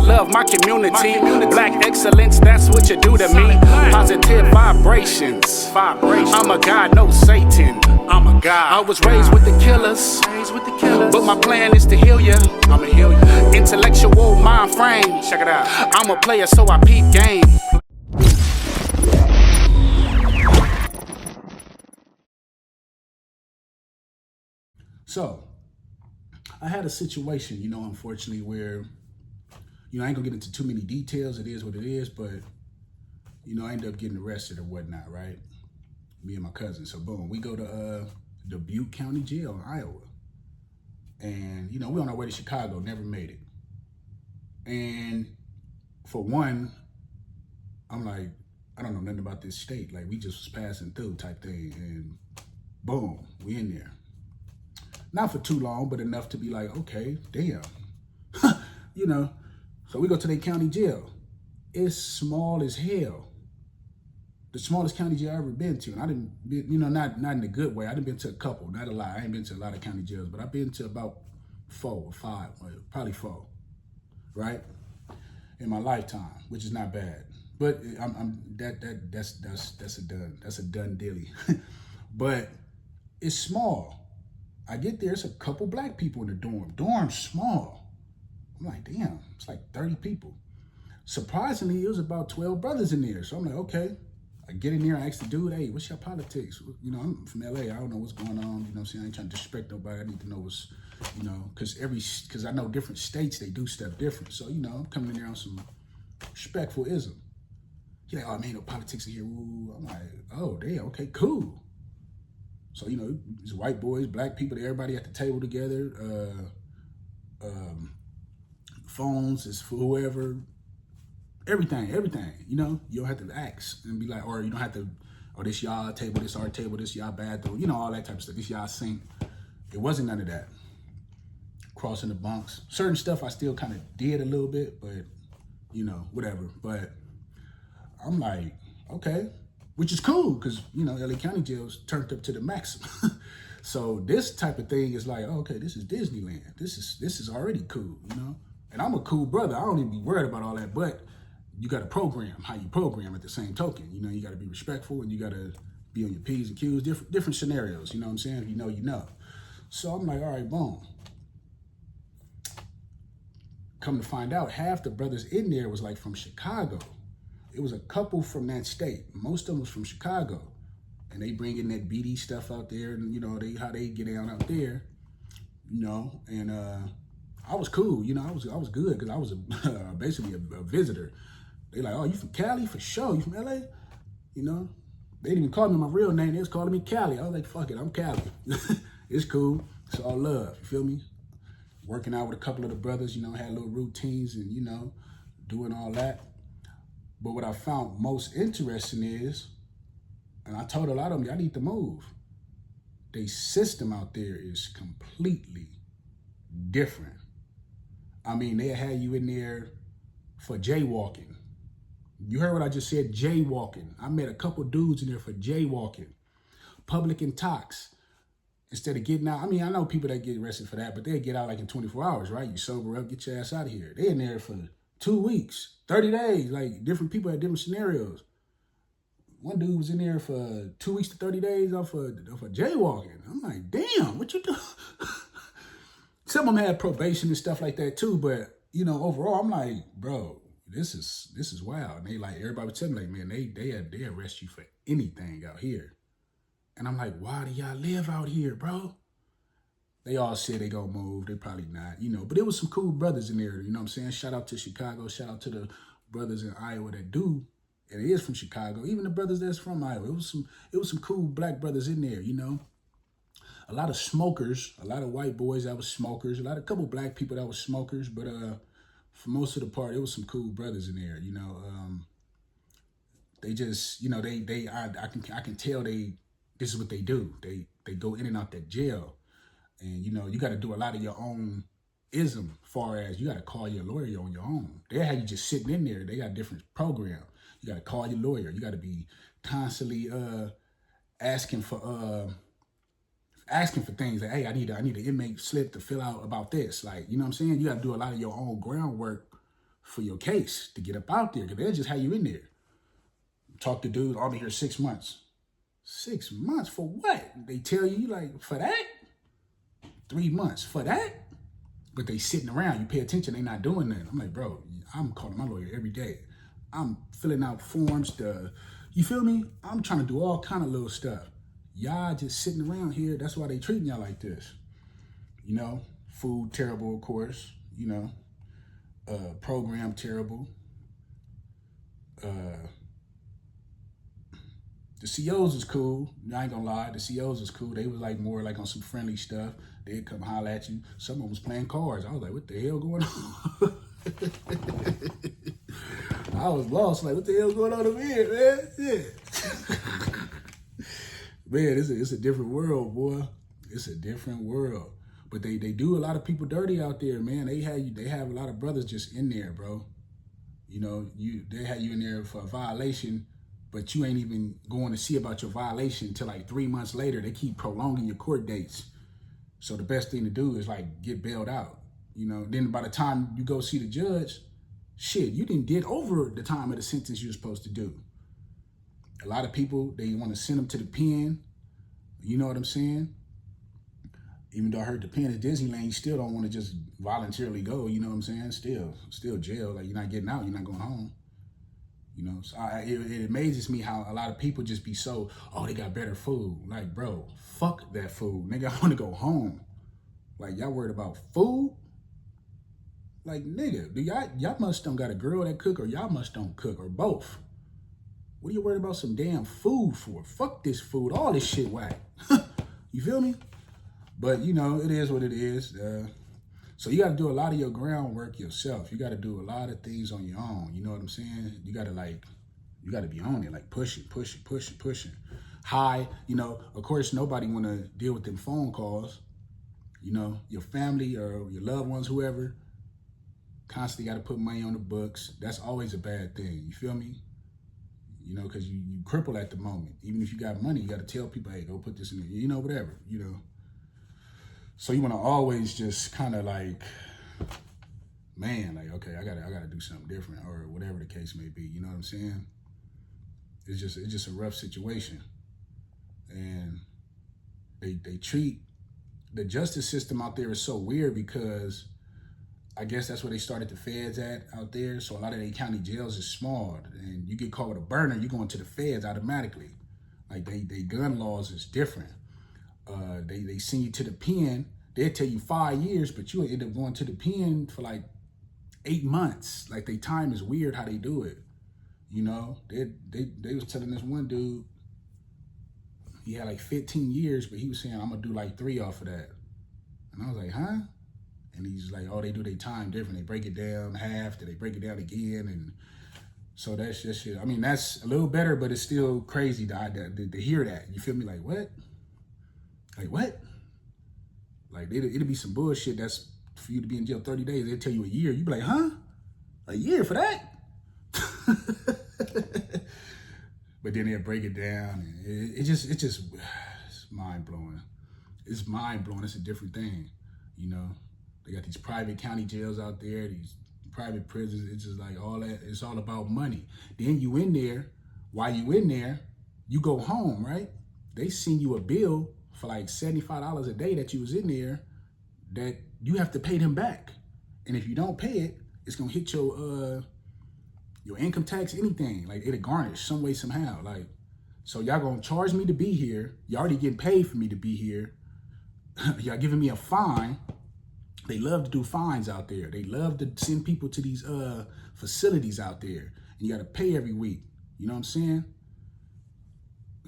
love my community. Black excellence, that's what you do to me. Positive vibrations. I'm a god, no Satan. I'm a god. I was raised with the killers, but my plan is to heal ya. I'ma heal you. Intellectual mind frame. Check it out. I'm a player, so I peep game. So, I had a situation, unfortunately, where, I ain't gonna get into too many details. It is what it is, but, I ended up getting arrested or whatnot, right? Me and my cousin. So, boom, we go to Dubuque County Jail in Iowa. And, we on our way to Chicago, never made it. And for one, I'm like, I don't know nothing about this state. Like, we just was passing through type thing. And boom, we in there. Not for too long, but enough to be like, okay, damn. So we go to the county jail. It's small as hell. The smallest county jail I've ever been to. And I didn't, not in a good way. I done been to a couple, not a lot. I ain't been to a lot of county jails, but I've been to about 4 or 5, probably 4, right? In my lifetime, which is not bad. But that's a done dilly. But it's small. I get there, it's a couple black people in the dorm. Dorm's small. I'm like, damn, it's like 30 people. Surprisingly, it was about 12 brothers in there. So I'm like, okay. I get in there, I ask the dude, hey, what's your politics? I'm from LA, I don't know what's going on. I ain't trying to disrespect nobody. I need to know what's, because I know different states, they do stuff different. So, I'm coming in there on some respectful ism. He's like, oh, man, no politics in here. Ooh. I'm like, oh, damn, okay, cool. So, it's white boys, black people, everybody at the table together. Phones is for whoever. Everything. You don't have to ask and be like, or you don't have to, oh, this y'all table, this our table, this y'all bathroom, all that type of stuff. This y'all sink. It wasn't none of that. Crossing the bunks. Certain stuff I still kind of did a little bit, but, whatever. But I'm like, okay. Which is cool, because, LA County Jail's turned up to the maximum. So this type of thing is like, oh, okay, this is Disneyland. This is already cool, And I'm a cool brother. I don't even be worried about all that, but you got to program how you program at the same token. You got to be respectful, and you got to be on your P's and Q's, different scenarios, you know what I'm saying? If you know. So I'm like, all right, boom. Come to find out, half the brothers in there was like from Chicago. It was a couple from that state. Most of them was from Chicago. And they bring in that BD stuff out there and, how they get out there, and I was cool, I was good because I was basically a visitor. They like, oh, you from Cali? For sure. You from LA? They didn't even call me my real name. They was calling me Cali. I was like, fuck it, I'm Cali. It's cool. It's all love, you feel me? Working out with a couple of the brothers, had little routines and, doing all that. But what I found most interesting is, and I told a lot of them, y'all need to move. The system out there is completely different. I mean, they had you in there for jaywalking. You heard what I just said, jaywalking. I met a couple dudes in there for jaywalking. Public intox. Instead of getting out, I mean, I know people that get arrested for that, but they get out like in 24 hours, right? You sober up, get your ass out of here. They in there for 2 weeks, 30 days, like different people had different scenarios. One dude was in there for 2 weeks to 30 days off of jaywalking. I'm like, damn, what you do? Some of them had probation and stuff like that too, but overall, I'm like, bro, this is wild. And they like, everybody was telling me, like, man, they arrest you for anything out here. And I'm like, why do y'all live out here, bro? They all said they gonna move. They probably not, But it was some cool brothers in there, you know what I'm saying? Shout out to Chicago. Shout out to the brothers in Iowa that do. And it is from Chicago. Even the brothers that's from Iowa. It was some cool black brothers in there, A lot of smokers, a lot of white boys that was smokers, a couple black people that was smokers, but for most of the part, it was some cool brothers in there, They just, I can tell this is what they do. They go in and out that jail. And, you got to do a lot of your own ism, far as you got to call your lawyer on your own. They had you just sitting in there. They got a different program. You got to call your lawyer. You got to be constantly asking for things like, hey, I need an inmate slip to fill out about this. Like, you know what I'm saying? You got to do a lot of your own groundwork for your case to get up out there, because they'll just have you in there. Talk to dudes, I'll be here 6 months. 6 months for what? They tell you, like, for that? 3 months for that? But they sitting around, you pay attention, they not doing that. I'm like, bro, I'm calling my lawyer every day. I'm filling out forms you feel me? I'm trying to do all kind of little stuff. Y'all just sitting around here, that's why they treating y'all like this. You know, food terrible, of course, you know, program terrible. The COs is cool. I ain't gonna lie, the COs is cool. They was like more like on some friendly stuff. They'd come holler at you. Someone was playing cards. I was like, what the hell going on? I was lost, like, what the hell's going on over here, man? Yeah. Man, it's a different world, boy. It's a different world. But they do a lot of people dirty out there, man. They have a lot of brothers just in there, bro. You know, they have you in there for a violation, but you ain't even going to see about your violation until like 3 months later. They keep prolonging your court dates. So the best thing to do is like get bailed out. You know, then by the time you go see the judge, shit, you didn't get over the time of the sentence you're supposed to do. A lot of people, they want to send them to the pen. You know what I'm saying? Even though I heard the pen is Disneyland, you still don't want to just voluntarily go. You know what I'm saying? Still jail. Like, you're not getting out. You're not going home. You know, so it amazes me how a lot of people just be so, oh, they got better food. Like, bro, fuck that food. Nigga, I want to go home. Like, y'all worried about food? Like, nigga, y'all must don't got a girl that cook, or y'all must don't cook, or both. What are you worried about some damn food for? Fuck this food. All this shit whack. You feel me? But, you know, it is what it is. So you got to do a lot of your groundwork yourself. You got to do a lot of things on your own. You know what I'm saying? You got to be on it, like pushing. High, you know, of course, nobody want to deal with them phone calls. You know, your family or your loved ones, whoever, constantly got to put money on the books. That's always a bad thing. You feel me? You know, because you cripple at the moment. Even if you got money, you got to tell people, hey, go put this in there. You know, whatever, you know. So you want to always just kind of like, man, like, okay, I gotta do something different, or whatever the case may be. You know what I'm saying? It's just a rough situation. And they treat the justice system out there is so weird, because I guess that's where they started the feds at out there. So a lot of the county jails is small, and you get caught with a burner, you go into the feds automatically. Like, they gun laws is different. They send you to the pen. They'll tell you 5 years, but you'll end up going to the pen for like 8 months. Like, they time is weird how they do it. You know, they was telling this one dude, he had like 15 years, but he was saying, I'm gonna do like 3 off of that. And I was like, huh? And he's like, oh, they do their time different. They break it down half, then they break it down again. And so that's just shit. I mean, that's a little better, but it's still crazy to hear that. You feel me? Like, what? Like, what? Like, it'll be some bullshit that's for you to be in jail 30 days. They'll tell you a year. You be like, huh? A year for that? But then they'll break it down. And it's mind-blowing. It's mind-blowing. It's a different thing, you know? They got these private county jails out there, these private prisons. It's just like all that. It's all about money. Then you in there. While you in there, you go home, right? They send you a bill for like $75 a day that you was in there, that you have to pay them back. And if you don't pay it, it's gonna hit your income tax, anything. Like, it'll garnish some way, somehow. Like, so y'all gonna charge me to be here. You already getting paid for me to be here. Y'all giving me a fine. They love to do fines out there. They love to send people to these facilities out there. And you gotta pay every week. You know what I'm saying?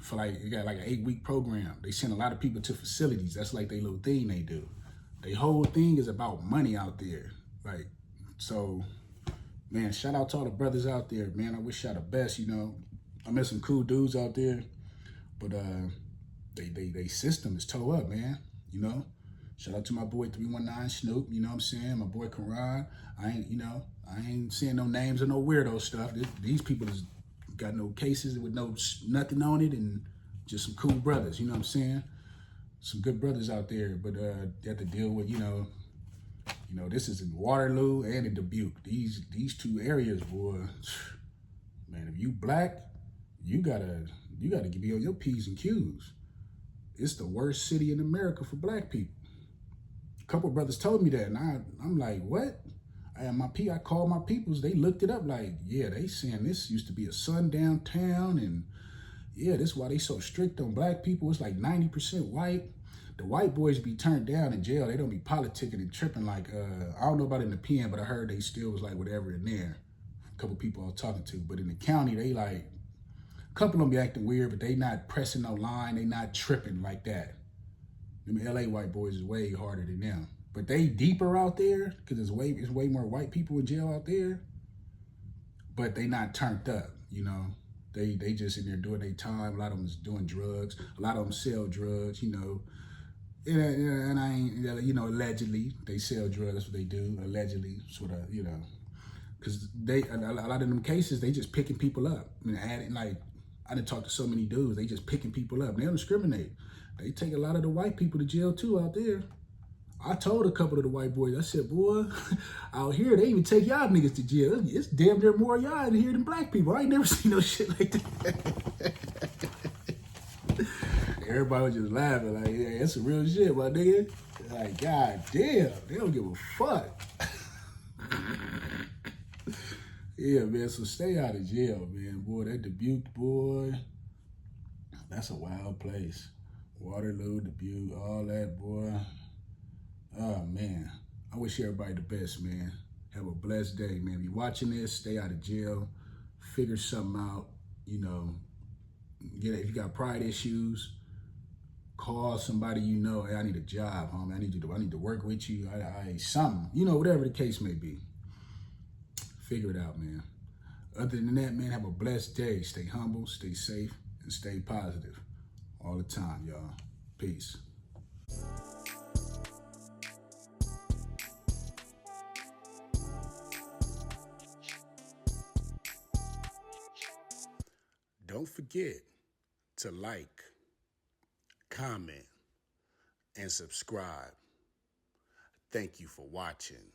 For like, you got like an 8-week program. They send a lot of people to facilities. That's like their little thing they do. Their whole thing is about money out there. Like, so, man, shout out to all the brothers out there, man. I wish y'all the best, you know. I met some cool dudes out there, but they system is toe up, man, you know. Shout out to my boy 319 Snoop, you know what I'm saying? My boy Karan. I ain't seeing no names or no weirdo stuff. These people is got no cases with nothing on it, and just some cool brothers, you know what I'm saying? Some good brothers out there, but they have to deal with, you know, You know, this is in Waterloo and in Dubuque. These two areas, boy, man, if you black, you gotta be on your P's and Q's. It's the worst city in America for black people. A couple of brothers told me that, and I'm like, what? I called my peoples. They looked it up. Like, yeah, they saying this used to be a sundown town, and yeah, this is why they so strict on black people. It's like 90% white. The white boys be turned down in jail. They don't be politicking and tripping like, I don't know about in the PM, but I heard they still was like whatever in there. A couple people I was talking to. But in the county, they like, a couple of them be acting weird, but they not pressing no line. They not tripping like that. Them LA white boys is way harder than them. But they deeper out there, because it's way more white people in jail out there. But they not turned up, you know. They just in there doing their time. A lot of them is doing drugs. A lot of them sell drugs, you know. And I ain't, you know, allegedly, they sell drugs. That's what they do, allegedly, sort of, you know. Because a lot of them cases, they just picking people up. I mean, I done talked to so many dudes, they just picking people up. They don't discriminate. They take a lot of the white people to jail too out there. I told a couple of the white boys, I said, boy, out here, they even take y'all niggas to jail. It's damn near more y'all in here than black people. I ain't never seen no shit like that. Everybody was just laughing, like, yeah, that's some real shit, my nigga. Like, god damn, they don't give a fuck. Yeah, man, so stay out of jail, man. Boy, that Dubuque, boy, that's a wild place. Waterloo, Dubuque, all that, boy. Oh, man. I wish everybody the best, man. Have a blessed day, man. If you're watching this, stay out of jail. Figure something out. You know, if you got pride issues, call somebody you know. Hey, I need a job, homie. I need to work with you. I something. You know, whatever the case may be. Figure it out, man. Other than that, man, have a blessed day. Stay humble, stay safe, and stay positive all the time, y'all. Peace. Don't forget to like, comment, and subscribe. Thank you for watching.